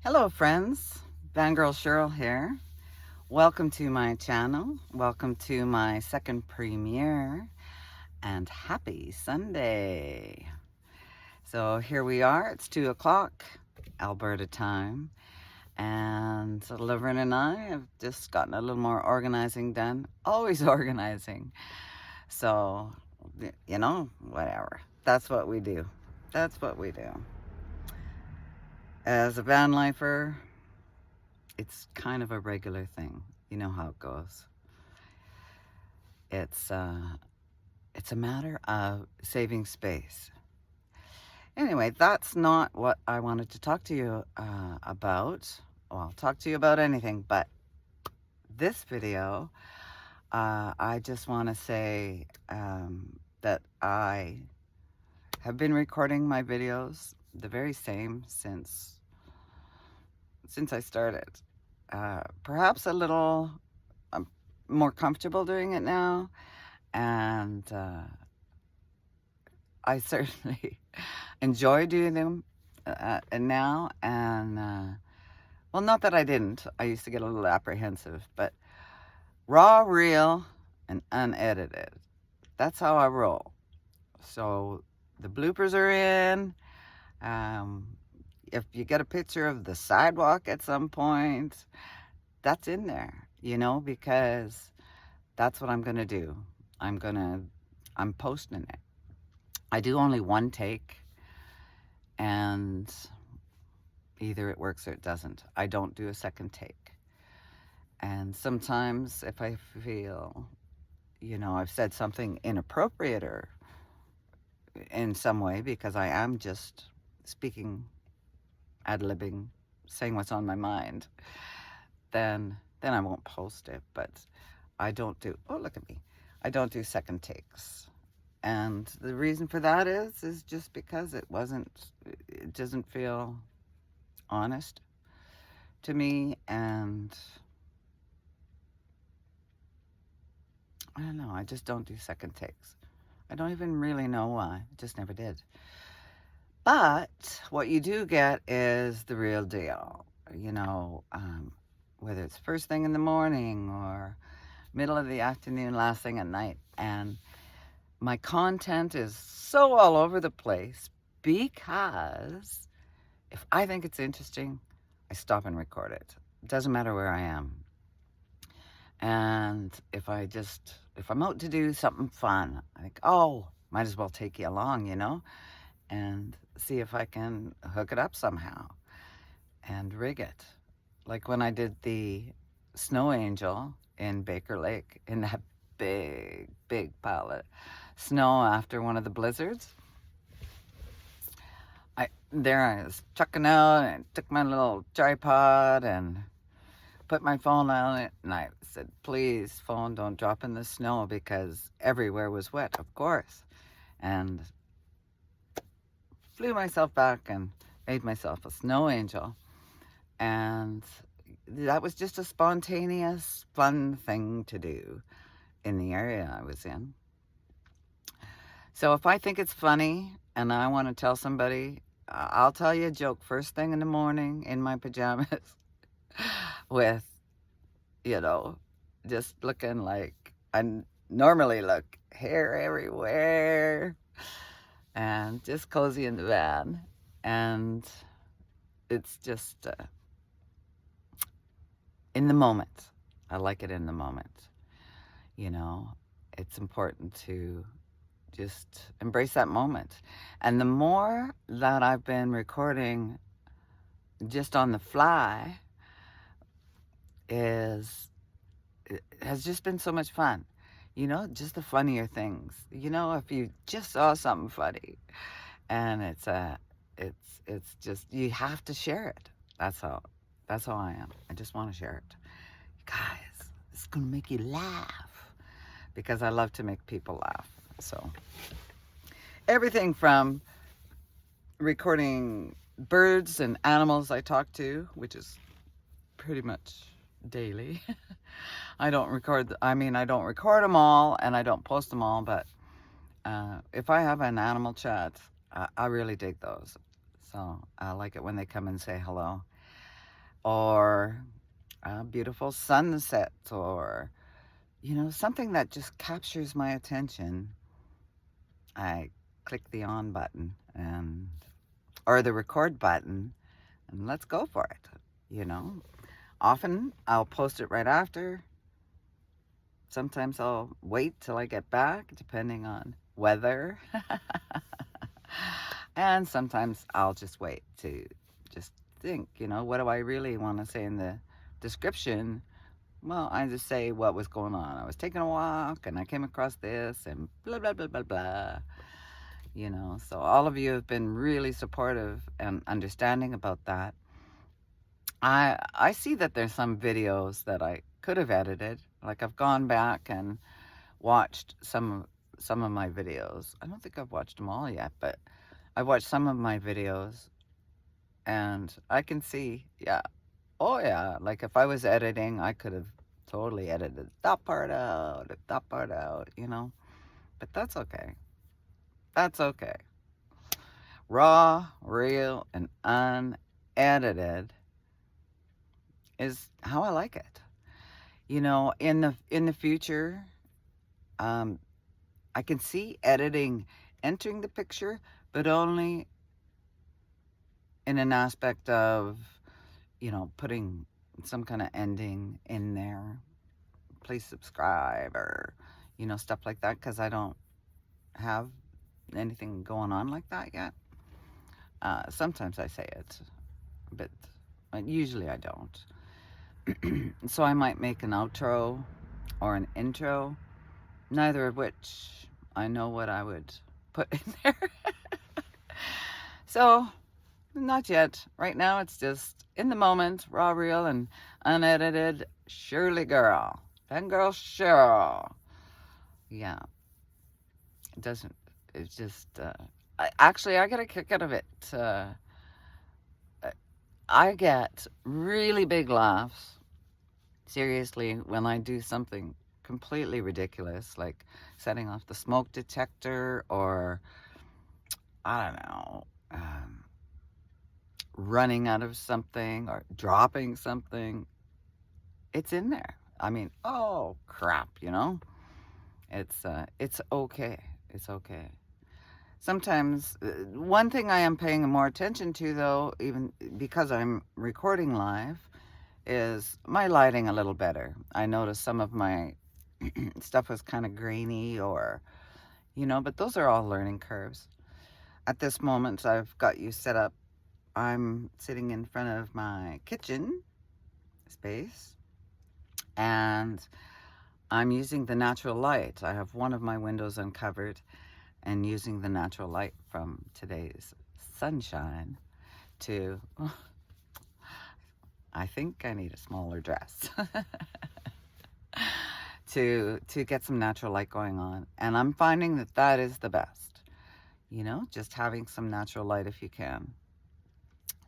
Hello friends, Girl Shirl here. Welcome to my channel. Welcome to my second premiere and happy Sunday. So here we are, it's 2 o'clock Alberta time, and Laverne and I have just gotten a little more organizing done. Always organizing. So, whatever. That's what we do. That's what we do. As a van lifer, it's kind of a regular thing. You know how it goes. It's a matter of saving space. Anyway, that's not what I wanted to talk to you about. Well, I'll talk to you about anything, but this video, I just want to say that I have been recording my videos the very same since I started. Perhaps a little more comfortable doing it now, and I certainly enjoy doing them now. And well, not that I didn't. I used to get a little apprehensive, but raw, real, and unedited. That's how I roll. So the bloopers are in. If you get a picture of the sidewalk at some point, that's in there, because that's what I'm going to do. I'm posting it. I do only one take, and either it works or it doesn't. I don't do a second take. And sometimes if I feel, I've said something inappropriate or in some way, because I am just speaking, ad-libbing, saying what's on my mind, then I won't post it. But I don't do, oh, look at me. I don't do second takes. And the reason for that is just because it doesn't feel honest to me. And I don't know, I just don't do second takes. I don't even really know why. I just never did. But what you do get is the real deal, whether it's first thing in the morning or middle of the afternoon, last thing at night. And my content is so all over the place because if I think it's interesting, I stop and record it. It doesn't matter where I am. And if I'm out to do something fun, I think, oh, might as well take you along, and see if I can hook it up somehow and rig it. Like when I did the snow angel in Baker Lake, in that big pile of snow after one of the blizzards. I was chucking out and took my little tripod and put my phone on it, and I said, please, phone, don't drop in the snow, because everywhere was wet, of course. And flew myself back and made myself a snow angel. And that was just a spontaneous, fun thing to do in the area I was in. So if I think it's funny and I want to tell somebody, I'll tell you a joke first thing in the morning in my pajamas with, just looking like I normally look, hair everywhere, and just cozy in the van. And it's just in the moment. I like it in the moment. It's important to just embrace that moment. And the more that I've been recording just on the fly, it has just been so much fun. Just the funnier things. If you just saw something funny, and it's just, you have to share it. That's how I am. I just want to share it. Guys, it's gonna make you laugh, because I love to make people laugh. So everything from recording birds and animals I talk to, which is pretty much daily. I don't record them all, and I don't post them all, but if I have an animal chat, I really dig those. So I like it when they come and say hello. or a beautiful sunset, or, something that just captures my attention, I click the on button or the record button, and let's go for it. Often I'll post it right after. Sometimes I'll wait till I get back, depending on weather. And sometimes I'll just wait to just think, what do I really want to say in the description? Well, I just say what was going on. I was taking a walk and I came across this and blah, blah, blah, blah, blah. So all of you have been really supportive and understanding about that. I see that there's some videos that I could have edited. Like, I've gone back and watched some of my videos. I don't think I've watched them all yet, but I've watched some of my videos and I can see, yeah, oh yeah, like if I was editing, I could have totally edited that part out, but that's okay. That's okay. Raw, real, and unedited is how I like it. In the future, I can see editing entering the picture, but only in an aspect of, putting some kind of ending in there. Please subscribe, or, stuff like that, because I don't have anything going on like that yet. Sometimes I say it, but usually I don't. So I might make an outro or an intro, neither of which I know what I would put in there. So, not yet. Right now it's just in the moment, raw, real, and unedited. Shirley girl. Then Girl Shirl. Yeah. It's just, I get a kick out of it. I get really big laughs, seriously, when I do something completely ridiculous, like setting off the smoke detector, or, I don't know, running out of something or dropping something. It's in there. I mean, oh crap, it's okay. It's okay. Sometimes, one thing I am paying more attention to, though, even because I'm recording live, is my lighting a little better. I noticed some of my stuff was kind of grainy, or, but those are all learning curves. At this moment, I've got you set up. I'm sitting in front of my kitchen space, and I'm using the natural light. I have one of my windows uncovered, and using the natural light from today's sunshine to, I think I need a smaller dress, to get some natural light going on. And I'm finding that is the best, just having some natural light if you can.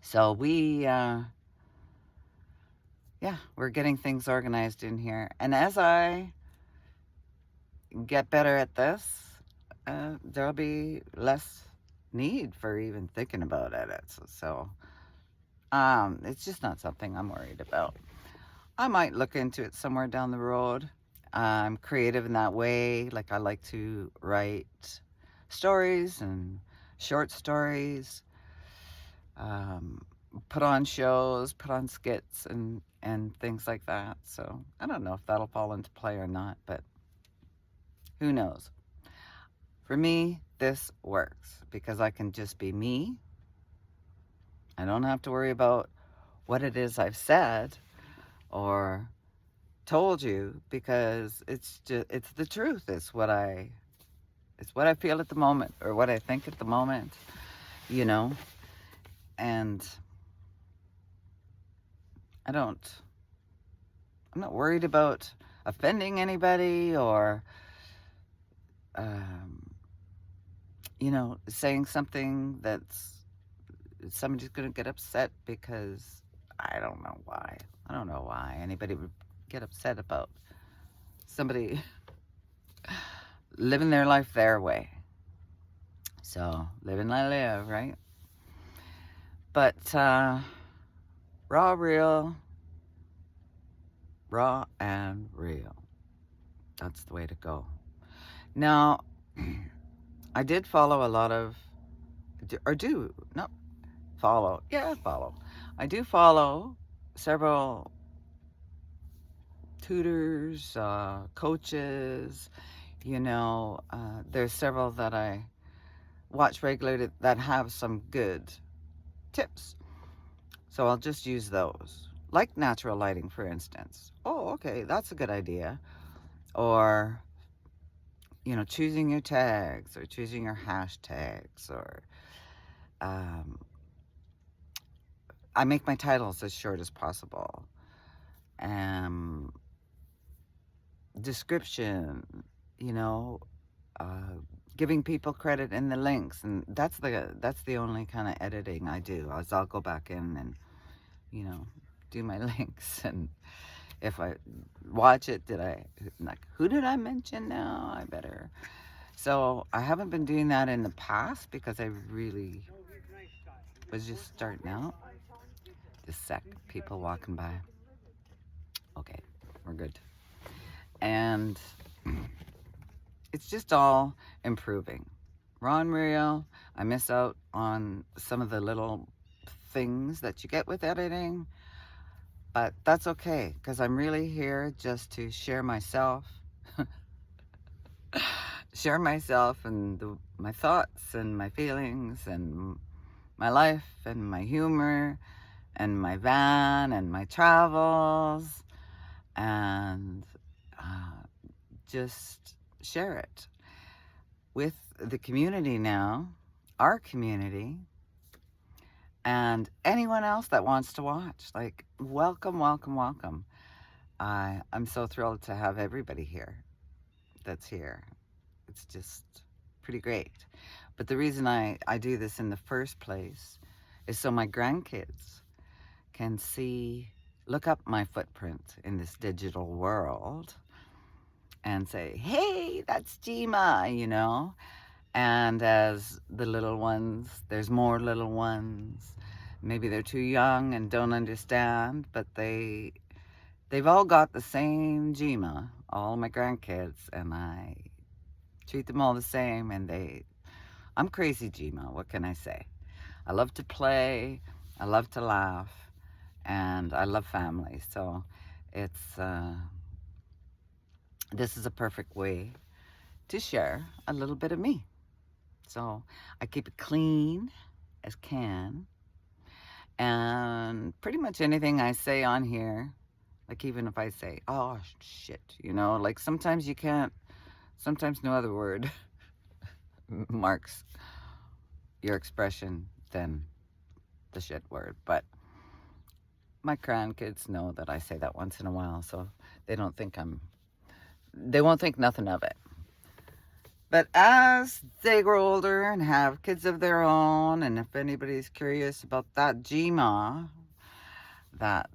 So we're getting things organized in here. And as I get better at this, there'll be less need for even thinking about edits. So it's just not something I'm worried about. I might look into it somewhere down the road. I'm creative in that way. Like, I like to write stories and short stories, put on shows, put on skits, and things like that. So I don't know if that'll fall into play or not, but who knows? For me, this works because I can just be me. I don't have to worry about what it is I've said or told you, because it's the truth. It's what I feel at the moment, or what I think at the moment, and I'm not worried about offending anybody, or saying something that's somebody's going to get upset, because I don't know why anybody would get upset about somebody living their life their way. So live and let live, right? But Raw, real, raw and real. That's the way to go. Now, I did follow a lot of, or do, not follow, yeah, follow. I do follow several tutors, coaches, there's several that I watch regularly that have some good tips. So I'll just use those. Like natural lighting, for instance. Oh, okay, that's a good idea. Or, choosing your tags or choosing your hashtags, or I make my titles as short as possible. Description, you know, uh, giving people credit in the links, and that's the only kind of editing I do. I'll go back in and do my links, and if I watch it, who did I mention now? I better. So I haven't been doing that in the past because I really was just starting out. Just sec, people walking by. Okay, we're good. And it's just all improving. Raw and real, I miss out on some of the little things that you get with editing, but that's okay, because I'm really here just to share myself, and my thoughts and my feelings and my life and my humor and my van and my travels, and just share it with the community now, our community, and anyone else that wants to watch. Like, welcome, welcome, welcome. I'm so thrilled to have everybody here that's here. It's just pretty great. But the reason I do this in the first place is so my grandkids can look up my footprint in this digital world and say, hey, that's Jima, And as the little ones, there's more little ones. Maybe they're too young and don't understand, but they've all got the same Jima, all my grandkids, and I treat them all the same, and I'm crazy Jima, what can I say? I love to play, I love to laugh, and I love family, so this is a perfect way to share a little bit of me. So I keep it clean as can, and pretty much anything I say on here, like even if I say, oh shit, like sometimes no other word marks your expression than the shit word. But my grandkids know that I say that once in a while, so they won't think nothing of it. But as they grow older and have kids of their own, and if anybody's curious about that Jima that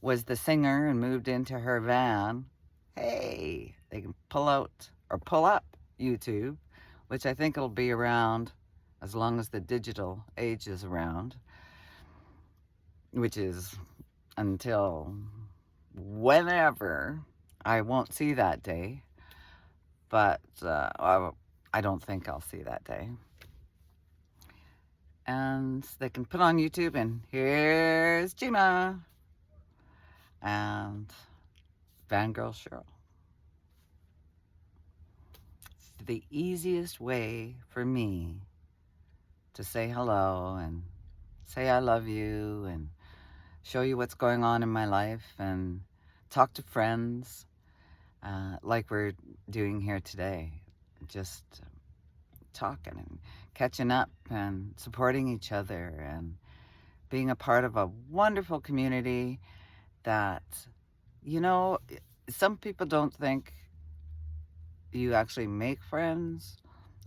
was the singer and moved into her van, hey, they can pull up YouTube, which I think will be around as long as the digital age is around, which is until whenever. I won't see that day, but I don't think I'll see that day. And they can put on YouTube, and here's Jima and Girl Shirl. It's the easiest way for me to say hello and say I love you and show you what's going on in my life and talk to friends like we're doing here today. Just talking and catching up and supporting each other and being a part of a wonderful community that, some people don't think you actually make friends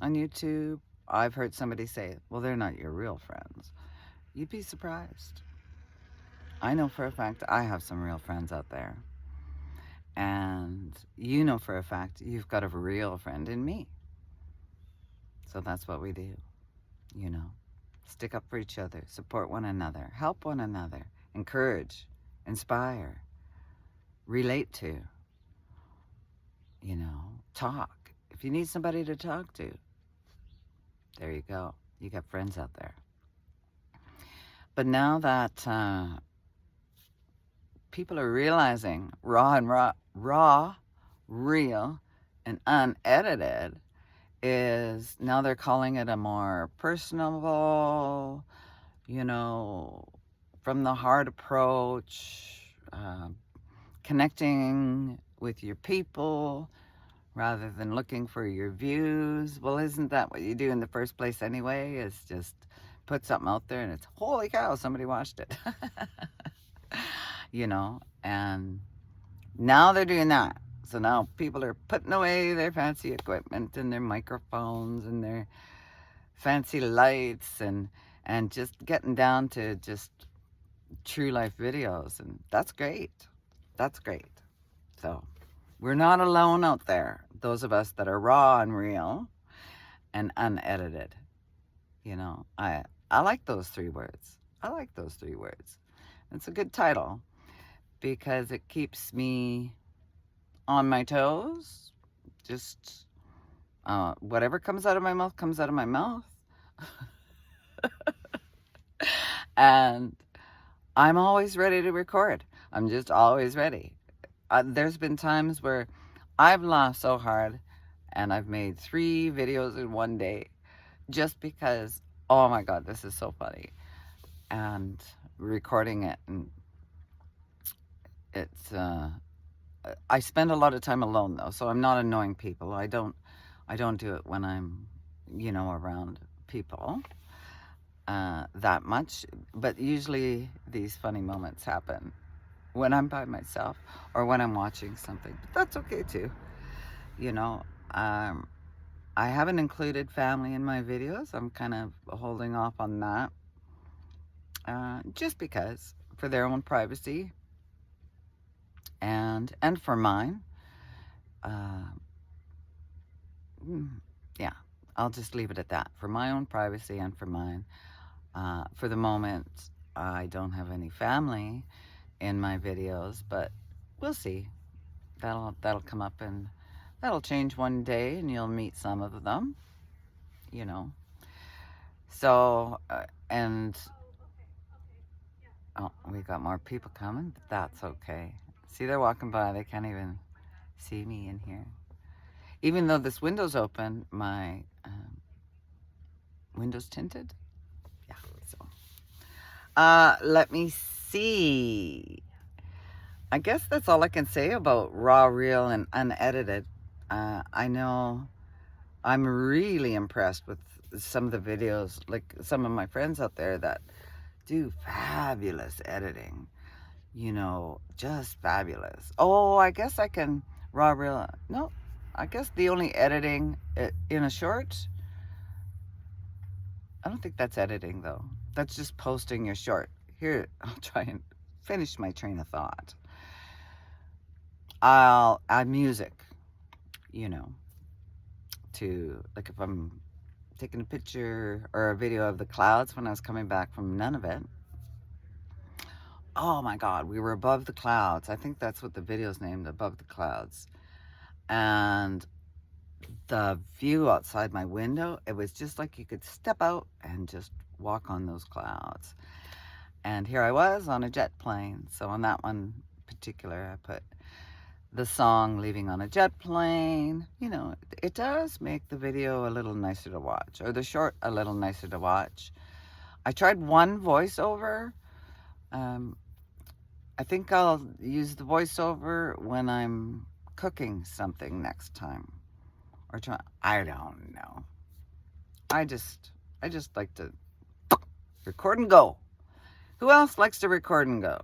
on YouTube. I've heard somebody say, well, they're not your real friends. You'd be surprised. I know for a fact I have some real friends out there. And you know for a fact you've got a real friend in me. So that's what we do, Stick up for each other, support one another, help one another, encourage, inspire, relate to, talk. If you need somebody to talk to, there you go. You got friends out there. But now that people are realizing raw, real, and unedited is now they're calling it a more personable, from the heart approach, connecting with your people rather than looking for your views. Well, isn't that what you do in the first place anyway? Is just put something out there and it's, holy cow, somebody watched it. And now they're doing that. So now people are putting away their fancy equipment and their microphones and their fancy lights and just getting down to just true life videos. And that's great. That's great. So we're not alone out there. Those of us that are raw and real and unedited. I like those 3 words. I like those 3 words. It's a good title because it keeps me on my toes. Just whatever comes out of my mouth comes out of my mouth. And I'm always ready to record. I'm just always ready. There's been times where I've laughed so hard and I've made 3 videos in one day just because, oh my God, this is so funny. And recording it, and it's I spend a lot of time alone though, so I'm not annoying people. I don't do it when I'm around people that much, but usually these funny moments happen when I'm by myself or when I'm watching something. But that's okay too. I haven't included family in my videos. I'm kind of holding off on that just because, for their own privacy and for mine. Yeah, I'll just leave it at that. For my own privacy and for mine. For the moment, I don't have any family in my videos, but we'll see. That'll come up and that'll change one day, and you'll meet some of them. So and oh, we got more people coming, but that's okay. See, they're walking by. They can't even see me in here. Even though this window's open, my window's tinted. Yeah, so. Let me see. I guess that's all I can say about raw, real, and unedited. I know I'm really impressed with some of the videos, like some of my friends out there that do fabulous editing. Just fabulous. Oh, I guess I can raw, real. No, I guess the only editing in a short, I don't think that's editing though. That's just posting your short. Here, I'll try and finish my train of thought. I'll add music, to, like, if I'm taking a picture or a video of the clouds when I was coming back from Unedited. Oh my God, we were above the clouds. I think that's what the video's named, Above the Clouds. And the view outside my window, it was just like you could step out and just walk on those clouds. And here I was on a jet plane. So on that one particular, I put the song Leaving on a Jet Plane. It does make the video a little nicer to watch, or the short a little nicer to watch. I tried one voiceover. I think I'll use the voiceover when I'm cooking something next time. Or I don't know. I just like to record and go. Who else likes to record and go?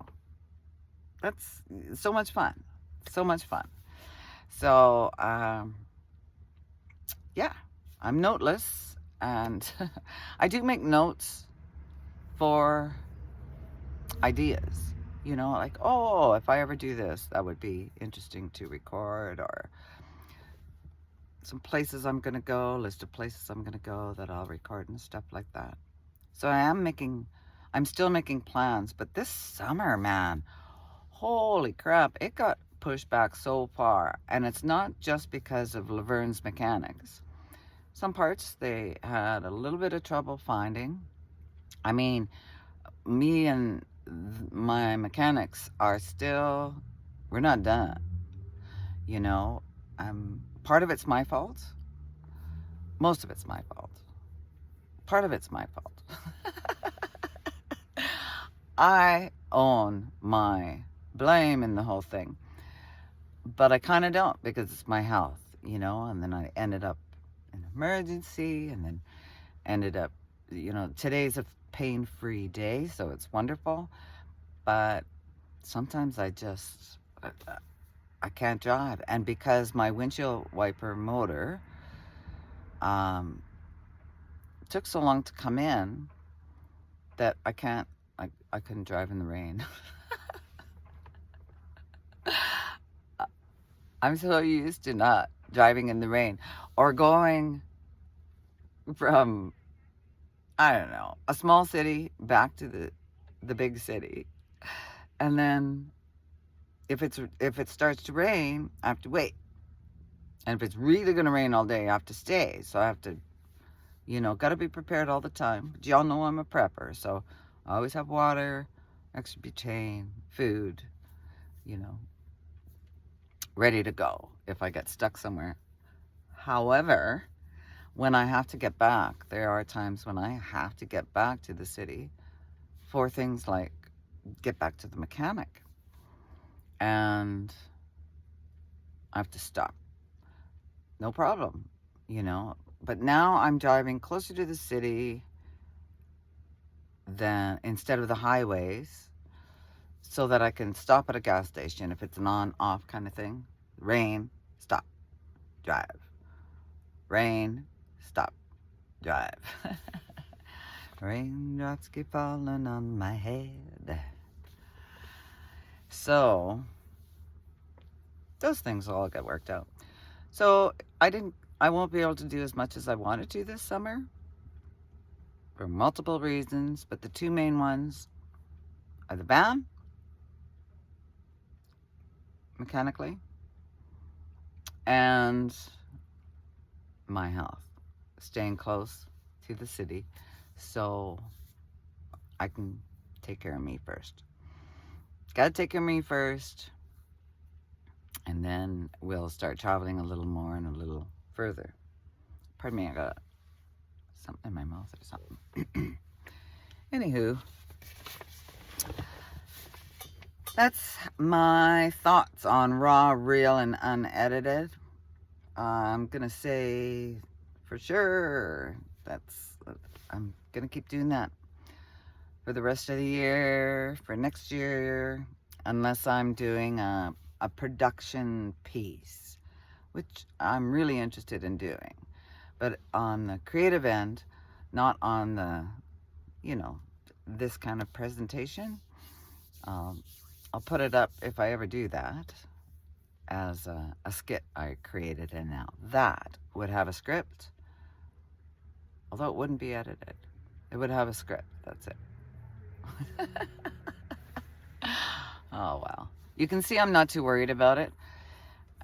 That's so much fun. So much fun. So, yeah, I'm noteless, and I do make notes for ideas. Like, oh, if I ever do this, that would be interesting to record, or some places I'm going to go, list of places I'm going to go that I'll record and stuff like that. So I'm still making plans, but this summer, man, holy crap, it got pushed back so far. And it's not just because of Laverne's mechanics. Some parts they had a little bit of trouble finding. I mean, me and my mechanics are still, we're not done, you know. Part of it's my fault. Most of it's my fault. Part of it's my fault. I own my blame in the whole thing. But I kind of don't, because it's my health, you know. And then I ended up in emergency, and then ended up, you know, today's a pain-free day, so it's wonderful. But sometimes I can't drive. And because my windshield wiper motor took so long to come in, that I couldn't drive in the rain. I'm so used to not driving in the rain, or going from, I don't know, a small city back to the big city. And then if it starts to rain, I have to wait. And if it's really going to rain all day, I have to stay. So I have to, you know, got to be prepared all the time. But y'all know I'm a prepper, so I always have water, extra butane, food, you know, ready to go if I get stuck somewhere. However, when I have to get back, there are times when I have to get back to the city for things like get back to the mechanic. And I have to stop. No problem, you know. But now I'm driving closer to the city than instead of the highways, so that I can stop at a gas station if it's an on-off kind of thing. Rain, stop, drive. Rain, stop, drive. Raindrops keep falling on my head. So those things will all get worked out. So I won't be able to do as much as I wanted to this summer for multiple reasons, but the two main ones are the van, mechanically, and my health, staying close to the city so I can take care of me first. Gotta take care of me first, and then we'll start traveling a little more and a little further. Pardon me, I got something in my mouth or something. Anywho, that's my thoughts on raw, real, and unedited. I'm gonna say for sure I'm gonna keep doing that for the rest of the year, for next year, unless I'm doing a production piece, which I'm really interested in doing. But on the creative end, not on the, you know, this kind of presentation. I'll put it up if I ever do that as a skit I created, and now that would have a script, although it wouldn't be edited. It would have a script, that's it. Oh, well. You can see I'm not too worried about it.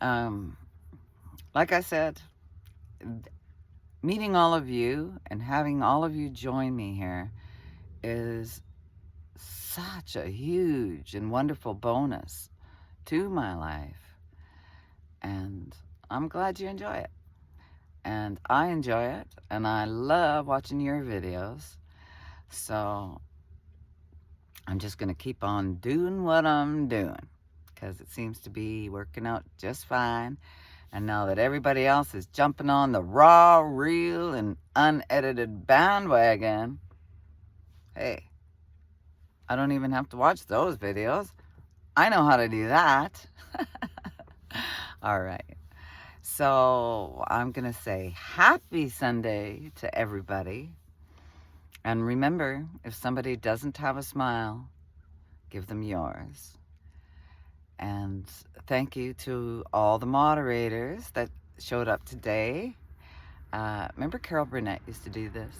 Like I said, meeting all of you and having all of you join me here is such a huge and wonderful bonus to my life. And I'm glad you enjoy it. And I enjoy it. And I love watching your videos. So I'm just going to keep on doing what I'm doing, because it seems to be working out just fine. And now that everybody else is jumping on the raw, real, and unedited bandwagon, hey, I don't even have to watch those videos. I know how to do that. All right. So I'm going to say happy Sunday to everybody. And remember, if somebody doesn't have a smile, give them yours. And thank you to all the moderators that showed up today. Remember Carol Burnett used to do this?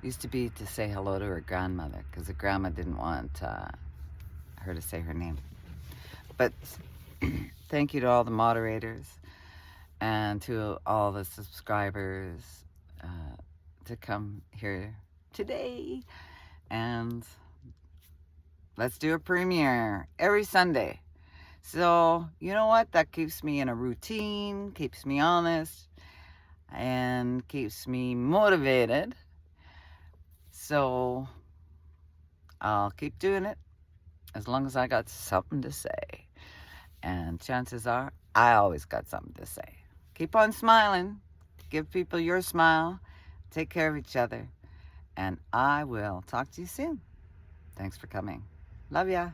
used to be to say hello to her grandmother, because her grandma didn't want her to say her name. But thank you to all the moderators and to all the subscribers to come here today. And let's do a premiere every Sunday. So, you know what? That keeps me in a routine, keeps me honest, and keeps me motivated. So, I'll keep doing it as long as I got something to say. And chances are, I always got something to say. Keep on smiling. Give people your smile. Take care of each other. And I will talk to you soon. Thanks for coming. Love ya.